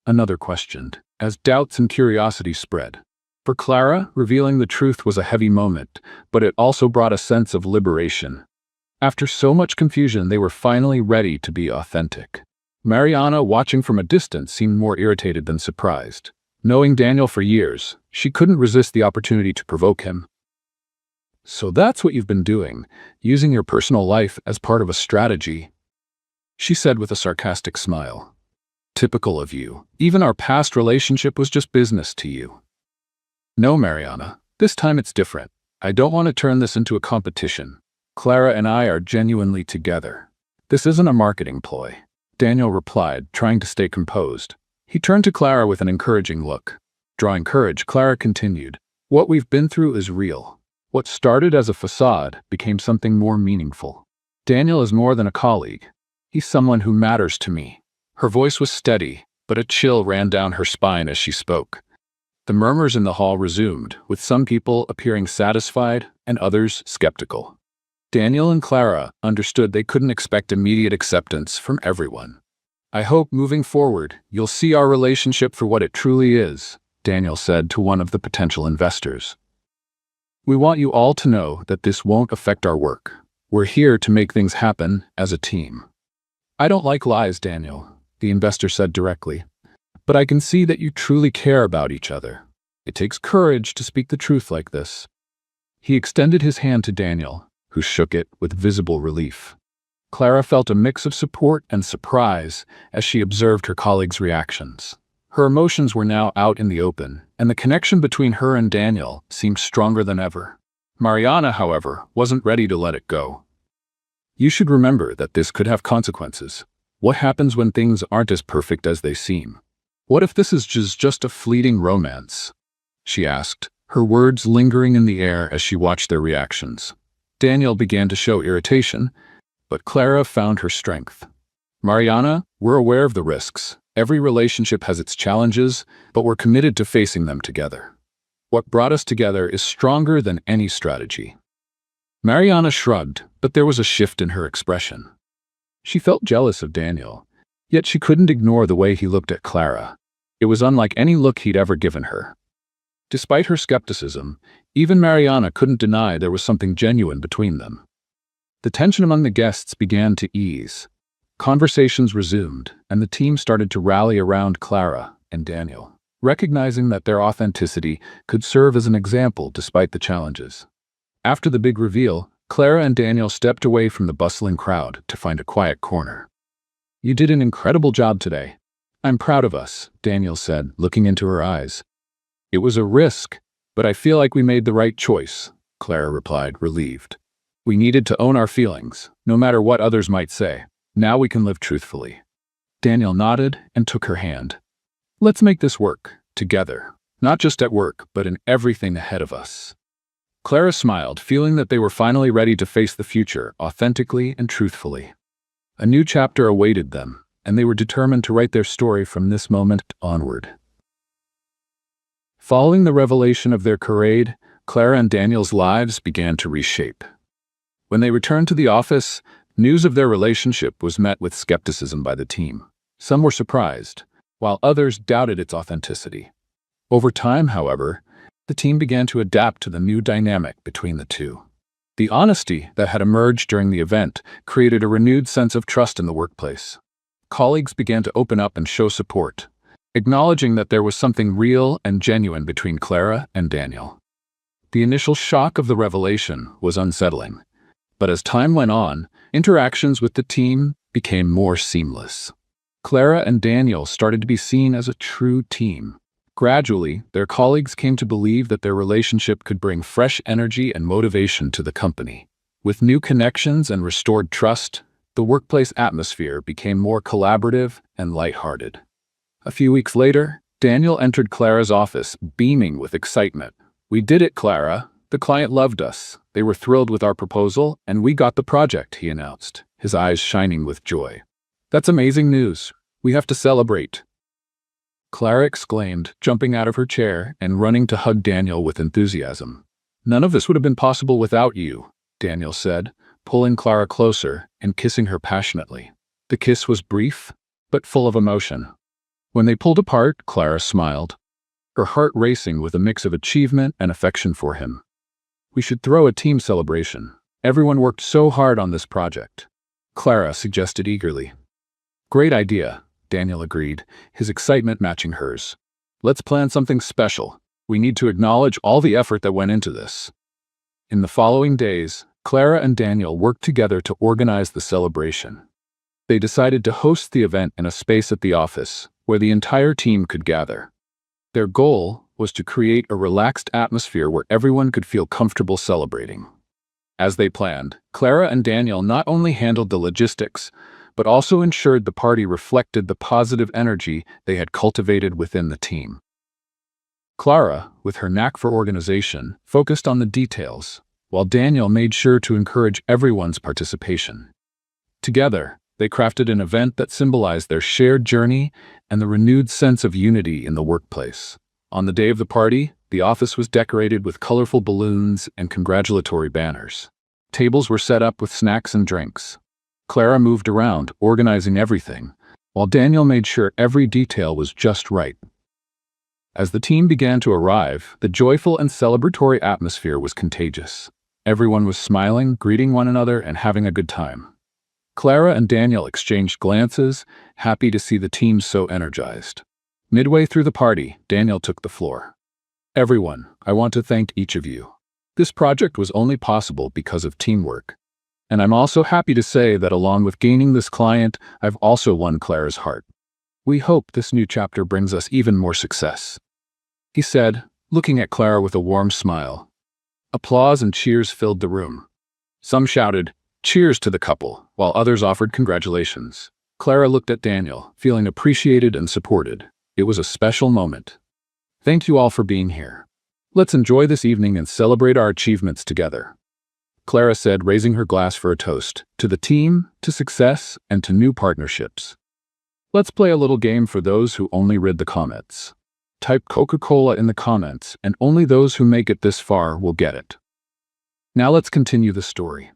Another questioned, as doubts and curiosity spread. For Clara, revealing the truth was a heavy moment, but it also brought a sense of liberation. After so much confusion, they were finally ready to be authentic. Mariana, watching from a distance, seemed more irritated than surprised. Knowing Daniel for years, she couldn't resist the opportunity to provoke him. "So that's what you've been doing, using your personal life as part of a strategy," she said with a sarcastic smile. "Typical of you. Even our past relationship was just business to you." "No, Mariana. This time it's different. I don't want to turn this into a competition. Clara and I are genuinely together. This isn't a marketing ploy," Daniel replied, trying to stay composed. He turned to Clara with an encouraging look. Drawing courage, Clara continued, "What we've been through is real. What started as a facade became something more meaningful. Daniel is more than a colleague. He's someone who matters to me." Her voice was steady, but a chill ran down her spine as she spoke. The murmurs in the hall resumed, with some people appearing satisfied and others skeptical. Daniel and Clara understood they couldn't expect immediate acceptance from everyone. "I hope, moving forward, you'll see our relationship for what it truly is," Daniel said to one of the potential investors. "We want you all to know that this won't affect our work. We're here to make things happen as a team." "I don't like lies, Daniel," the investor said directly. "But I can see that you truly care about each other. It takes courage to speak the truth like this." He extended his hand to Daniel, who shook it with visible relief. Clara felt a mix of support and surprise as she observed her colleagues' reactions. Her emotions were now out in the open, and the connection between her and Daniel seemed stronger than ever. Mariana, however, wasn't ready to let it go. "You should remember that this could have consequences. What happens when things aren't as perfect as they seem? What if this is just a fleeting romance?" she asked, her words lingering in the air as she watched their reactions. Daniel began to show irritation, but Clara found her strength. "Mariana, we're aware of the risks. Every relationship has its challenges, but we're committed to facing them together. What brought us together is stronger than any strategy." Mariana shrugged, but there was a shift in her expression. She felt jealous of Daniel, yet she couldn't ignore the way he looked at Clara. It was unlike any look he'd ever given her. Despite her skepticism, even Mariana couldn't deny there was something genuine between them. The tension among the guests began to ease. Conversations resumed, and the team started to rally around Clara and Daniel, recognizing that their authenticity could serve as an example despite the challenges. After the big reveal, Clara and Daniel stepped away from the bustling crowd to find a quiet corner. "You did an incredible job today. I'm proud of us," Daniel said, looking into her eyes. "It was a risk, but I feel like we made the right choice," Clara replied, relieved. "We needed to own our feelings, no matter what others might say. Now we can live truthfully." Daniel nodded and took her hand. "Let's make this work, together, not just at work, but in everything ahead of us." Clara smiled, feeling that they were finally ready to face the future authentically and truthfully. A new chapter awaited them, and they were determined to write their story from this moment onward. Following the revelation of their charade, Clara and Daniel's lives began to reshape. When they returned to the office, news of their relationship was met with skepticism by the team. Some were surprised, while others doubted its authenticity. Over time, however, the team began to adapt to the new dynamic between the two. The honesty that had emerged during the event created a renewed sense of trust in the workplace. Colleagues began to open up and show support, acknowledging that there was something real and genuine between Clara and Daniel. The initial shock of the revelation was unsettling, but as time went on, interactions with the team became more seamless. Clara and Daniel started to be seen as a true team. Gradually, their colleagues came to believe that their relationship could bring fresh energy and motivation to the company. With new connections and restored trust, the workplace atmosphere became more collaborative and lighthearted. A few weeks later, Daniel entered Clara's office, beaming with excitement. "We did it, Clara. The client loved us. They were thrilled with our proposal, and we got the project," he announced, his eyes shining with joy. "That's amazing news. We have to celebrate," Clara exclaimed, jumping out of her chair and running to hug Daniel with enthusiasm. "None of this would have been possible without you," Daniel said, pulling Clara closer and kissing her passionately. The kiss was brief, but full of emotion. When they pulled apart, Clara smiled, her heart racing with a mix of achievement and affection for him. "We should throw a team celebration. Everyone worked so hard on this project," Clara suggested eagerly. "Great idea," Daniel agreed, his excitement matching hers. "Let's plan something special. We need to acknowledge all the effort that went into this." In the following days, Clara and Daniel worked together to organize the celebration. They decided to host the event in a space at the office, where the entire team could gather. Their goal was to create a relaxed atmosphere where everyone could feel comfortable celebrating. As they planned, Clara and Daniel not only handled the logistics, but also ensured the party reflected the positive energy they had cultivated within the team. Clara, with her knack for organization, focused on the details, while Daniel made sure to encourage everyone's participation. Together, they crafted an event that symbolized their shared journey and the renewed sense of unity in the workplace. On the day of the party, the office was decorated with colorful balloons and congratulatory banners. Tables were set up with snacks and drinks. Clara moved around, organizing everything, while Daniel made sure every detail was just right. As the team began to arrive, the joyful and celebratory atmosphere was contagious. Everyone was smiling, greeting one another, and having a good time. Clara and Daniel exchanged glances, happy to see the team so energized. Midway through the party, Daniel took the floor. "Everyone, I want to thank each of you. This project was only possible because of teamwork. And I'm also happy to say that along with gaining this client, I've also won Clara's heart. We hope this new chapter brings us even more success," he said, looking at Clara with a warm smile. Applause and cheers filled the room. Some shouted, "Cheers to the couple," while others offered congratulations. Clara looked at Daniel, feeling appreciated and supported. It was a special moment. "Thank you all for being here. Let's enjoy this evening and celebrate our achievements together," Clara said, raising her glass for a toast, to the team, to success, and to new partnerships. "Let's play a little game for those who only read the comments. Type Coca-Cola in the comments, and only those who make it this far will get it." Now let's continue the story.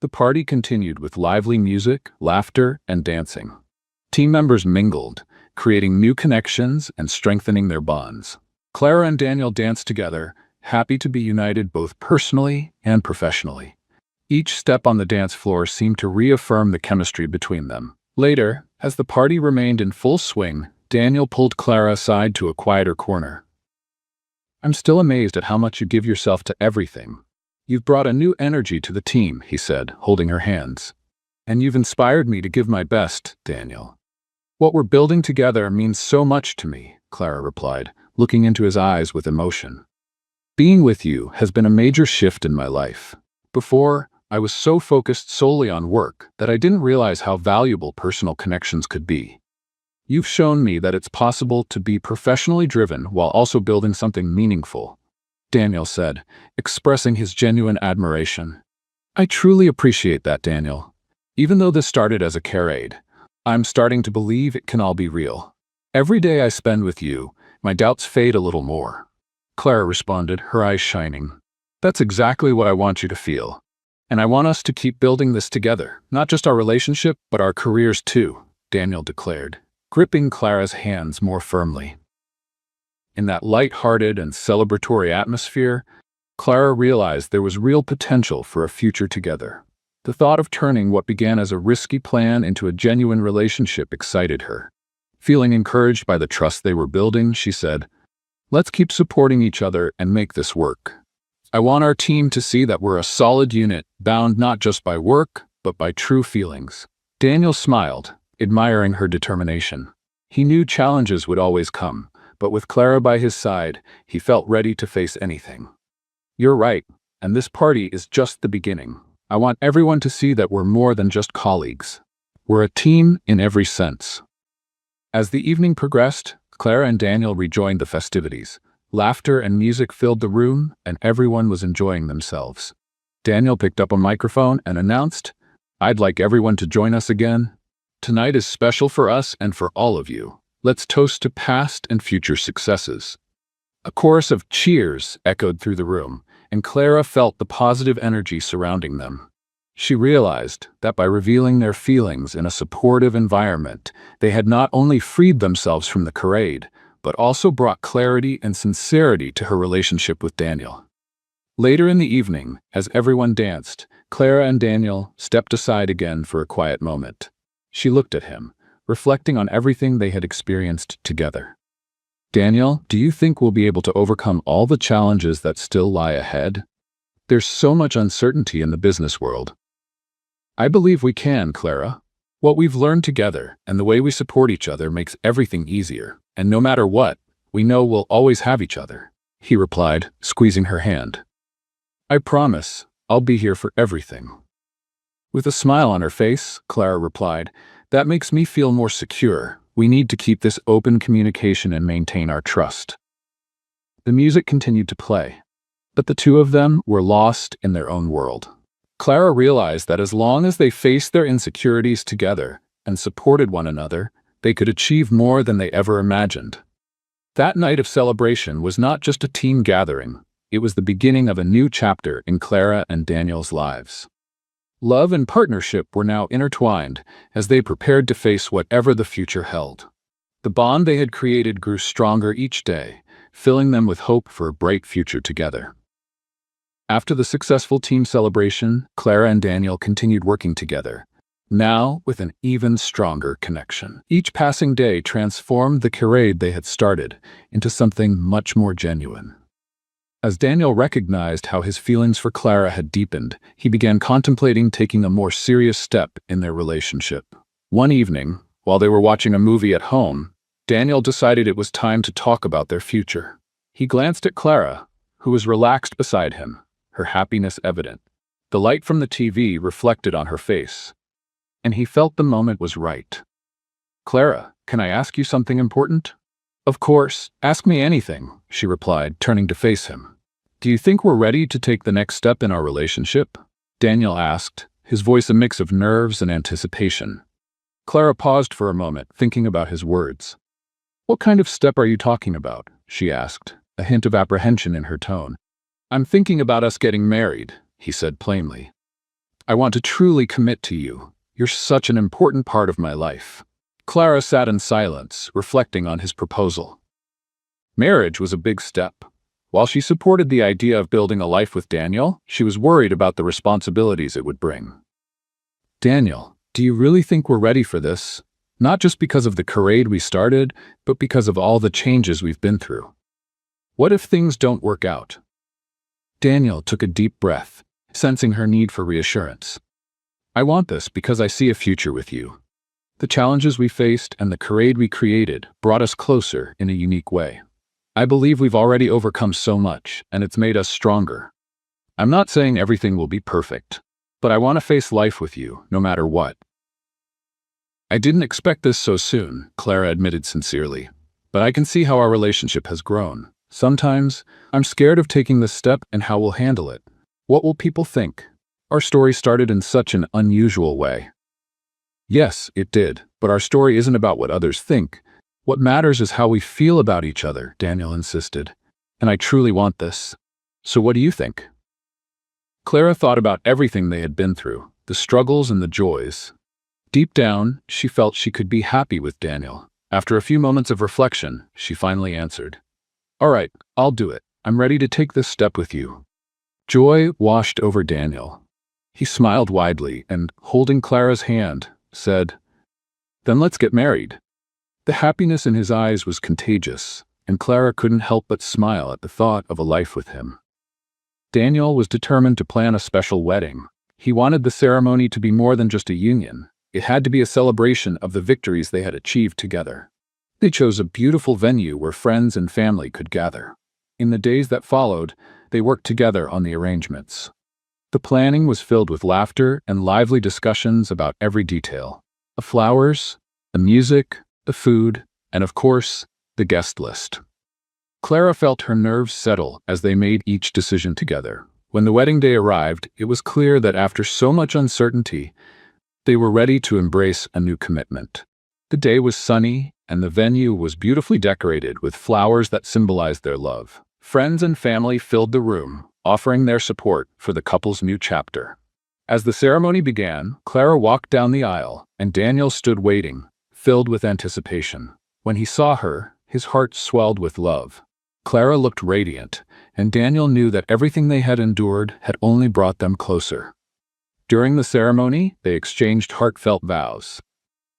The party continued with lively music, laughter, and dancing. Team members mingled, creating new connections and strengthening their bonds. Clara and Daniel danced together, happy to be united both personally and professionally. Each step on the dance floor seemed to reaffirm the chemistry between them. Later, as the party remained in full swing, Daniel pulled Clara aside to a quieter corner. "I'm still amazed at how much you give yourself to everything. You've brought a new energy to the team," he said, holding her hands. "And you've inspired me to give my best, Daniel." "What we're building together means so much to me," Clara replied, looking into his eyes with emotion. "Being with you has been a major shift in my life. Before, I was so focused solely on work that I didn't realize how valuable personal connections could be. You've shown me that it's possible to be professionally driven while also building something meaningful," Daniel said, expressing his genuine admiration. "I truly appreciate that, Daniel. Even though this started as a charade, I'm starting to believe it can all be real. Every day I spend with you, my doubts fade a little more," Clara responded, her eyes shining. "That's exactly what I want you to feel. And I want us to keep building this together, not just our relationship, but our careers too," Daniel declared, gripping Clara's hands more firmly. In that light-hearted and celebratory atmosphere, Clara realized there was real potential for a future together. The thought of turning what began as a risky plan into a genuine relationship excited her. Feeling encouraged by the trust they were building, she said, "Let's keep supporting each other and make this work. I want our team to see that we're a solid unit, bound not just by work, but by true feelings." Daniel smiled, admiring her determination. He knew challenges would always come, but with Clara by his side, he felt ready to face anything. "You're right, and this party is just the beginning. I want everyone to see that we're more than just colleagues. We're a team in every sense." As the evening progressed, Clara and Daniel rejoined the festivities. Laughter and music filled the room, and everyone was enjoying themselves. Daniel picked up a microphone and announced, "I'd like everyone to join us again. Tonight is special for us and for all of you. Let's toast to past and future successes." A chorus of cheers echoed through the room, and Clara felt the positive energy surrounding them. She realized that by revealing their feelings in a supportive environment, they had not only freed themselves from the charade, but also brought clarity and sincerity to her relationship with Daniel. Later in the evening, as everyone danced, Clara and Daniel stepped aside again for a quiet moment. She looked at him, reflecting on everything they had experienced together. "Daniel, do you think we'll be able to overcome all the challenges that still lie ahead? There's so much uncertainty in the business world." "I believe we can, Clara. What we've learned together and the way we support each other makes everything easier, and no matter what, we know we'll always have each other," he replied, squeezing her hand. "I promise, I'll be here for everything." With a smile on her face, Clara replied, "That makes me feel more secure. We need to keep this open communication and maintain our trust." The music continued to play, but the two of them were lost in their own world. Clara realized that as long as they faced their insecurities together and supported one another, they could achieve more than they ever imagined. That night of celebration was not just a team gathering, it was the beginning of a new chapter in Clara and Daniel's lives. Love and partnership were now intertwined as they prepared to face whatever the future held. The bond they had created grew stronger each day, filling them with hope for a bright future together. After the successful team celebration, Clara and Daniel continued working together, now with an even stronger connection. Each passing day transformed the charade they had started into something much more genuine. As Daniel recognized how his feelings for Clara had deepened, he began contemplating taking a more serious step in their relationship. One evening, while they were watching a movie at home, Daniel decided it was time to talk about their future. He glanced at Clara, who was relaxed beside him, her happiness evident. The light from the TV reflected on her face, and he felt the moment was right. "Clara, can I ask you something important?" "Of course, ask me anything," she replied, turning to face him. "Do you think we're ready to take the next step in our relationship?" Daniel asked, his voice a mix of nerves and anticipation. Clara paused for a moment, thinking about his words. "What kind of step are you talking about?" she asked, a hint of apprehension in her tone. "I'm thinking about us getting married," he said plainly. "I want to truly commit to you. You're such an important part of my life." Clara sat in silence, reflecting on his proposal. Marriage was a big step. While she supported the idea of building a life with Daniel, she was worried about the responsibilities it would bring. "Daniel, do you really think we're ready for this? Not just because of the charade we started, but because of all the changes we've been through. What if things don't work out?" Daniel took a deep breath, sensing her need for reassurance. "I want this because I see a future with you. The challenges we faced and the charade we created brought us closer in a unique way. I believe we've already overcome so much, and it's made us stronger. I'm not saying everything will be perfect, but I want to face life with you, no matter what." "I didn't expect this so soon," Clara admitted sincerely, "but I can see how our relationship has grown. Sometimes, I'm scared of taking this step and how we'll handle it. What will people think? Our story started in such an unusual way." "Yes, it did, but our story isn't about what others think. What matters is how we feel about each other," Daniel insisted. "And I truly want this. So what do you think?" Clara thought about everything they had been through, the struggles and the joys. Deep down, she felt she could be happy with Daniel. After a few moments of reflection, she finally answered, "All right, I'll do it. I'm ready to take this step with you." Joy washed over Daniel. He smiled widely and, holding Clara's hand, said, "Then let's get married." The happiness in his eyes was contagious, and Clara couldn't help but smile at the thought of a life with him. Daniel was determined to plan a special wedding. He wanted the ceremony to be more than just a union. It had to be a celebration of the victories they had achieved together. They chose a beautiful venue where friends and family could gather. In the days that followed, they worked together on the arrangements. The planning was filled with laughter and lively discussions about every detail: the flowers, the music, the food, and of course, the guest list. Clara felt her nerves settle as they made each decision together. When the wedding day arrived, it was clear that after so much uncertainty, they were ready to embrace a new commitment. The day was sunny, and the venue was beautifully decorated with flowers that symbolized their love. Friends and family filled the room, offering their support for the couple's new chapter. As the ceremony began, Clara walked down the aisle, and Daniel stood waiting, filled with anticipation. When he saw her, his heart swelled with love. Clara looked radiant, and Daniel knew that everything they had endured had only brought them closer. During the ceremony, they exchanged heartfelt vows.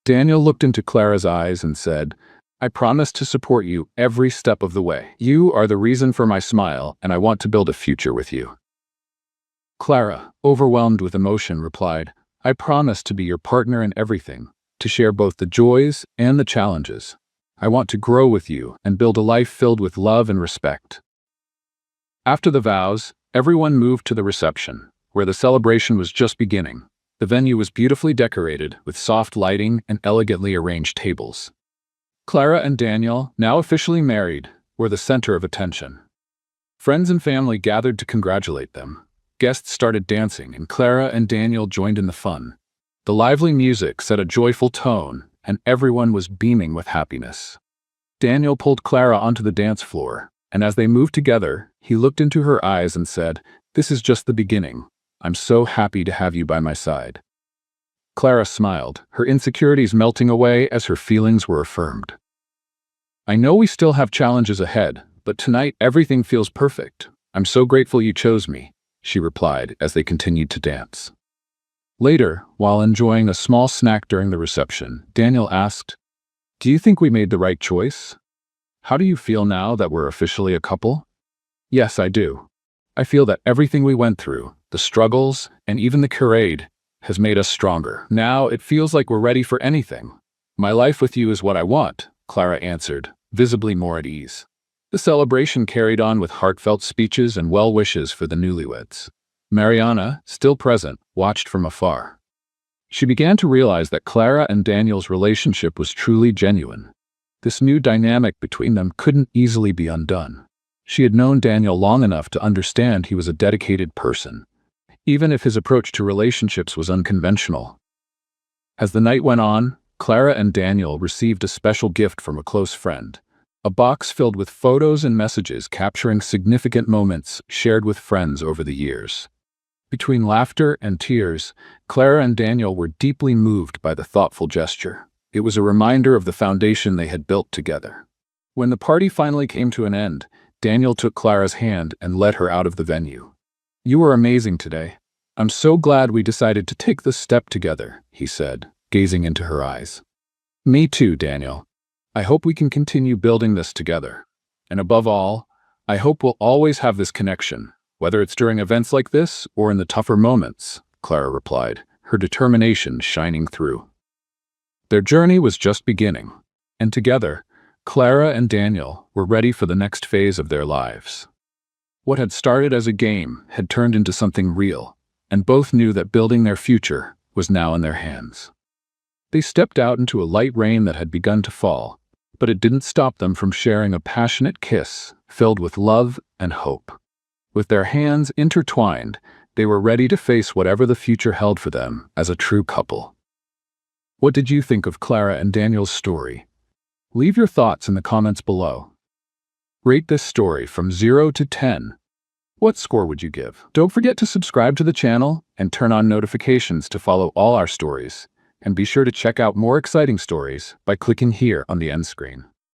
Daniel looked into Clara's eyes and said, "I promise to support you every step of the way. You are the reason for my smile, and I want to build a future with you." Clara, overwhelmed with emotion, replied, "I promise to be your partner in everything, to share both the joys and the challenges. I want to grow with you and build a life filled with love and respect." After the vows, everyone moved to the reception, where the celebration was just beginning. The venue was beautifully decorated with soft lighting and elegantly arranged tables. Clara and Daniel, now officially married, were the center of attention. Friends and family gathered to congratulate them. Guests started dancing, and Clara and Daniel joined in the fun. The lively music set a joyful tone, and everyone was beaming with happiness. Daniel pulled Clara onto the dance floor, and as they moved together, he looked into her eyes and said, "This is just the beginning. I'm so happy to have you by my side." Clara smiled, her insecurities melting away as her feelings were affirmed. "I know we still have challenges ahead, but tonight everything feels perfect. I'm so grateful you chose me," she replied as they continued to dance. Later, while enjoying a small snack during the reception, Daniel asked, "Do you think we made the right choice? How do you feel now that we're officially a couple?" "Yes, I do. I feel that everything we went through, the struggles, and even the charade, has made us stronger. Now it feels like we're ready for anything. My life with you is what I want," Clara answered, visibly more at ease. The celebration carried on with heartfelt speeches and well wishes for the newlyweds. Mariana, still present, watched from afar. She began to realize that Clara and Daniel's relationship was truly genuine. This new dynamic between them couldn't easily be undone. She had known Daniel long enough to understand he was a dedicated person, even if his approach to relationships was unconventional. As the night went on, Clara and Daniel received a special gift from a close friend, a box filled with photos and messages capturing significant moments shared with friends over the years. Between laughter and tears, Clara and Daniel were deeply moved by the thoughtful gesture. It was a reminder of the foundation they had built together. When the party finally came to an end, Daniel took Clara's hand and led her out of the venue. "You were amazing today. I'm so glad we decided to take this step together," he said, gazing into her eyes. "Me too, Daniel. I hope we can continue building this together. And above all, I hope we'll always have this connection, whether it's during events like this or in the tougher moments," Clara replied, her determination shining through. Their journey was just beginning, and together, Clara and Daniel were ready for the next phase of their lives. What had started as a game had turned into something real, and both knew that building their future was now in their hands. They stepped out into a light rain that had begun to fall, but it didn't stop them from sharing a passionate kiss filled with love and hope. With their hands intertwined, they were ready to face whatever the future held for them as a true couple. What did you think of Clara and Daniel's story? Leave your thoughts in the comments below. Rate this story from 0 to 10. What score would you give? Don't forget to subscribe to the channel and turn on notifications to follow all our stories. And be sure to check out more exciting stories by clicking here on the end screen.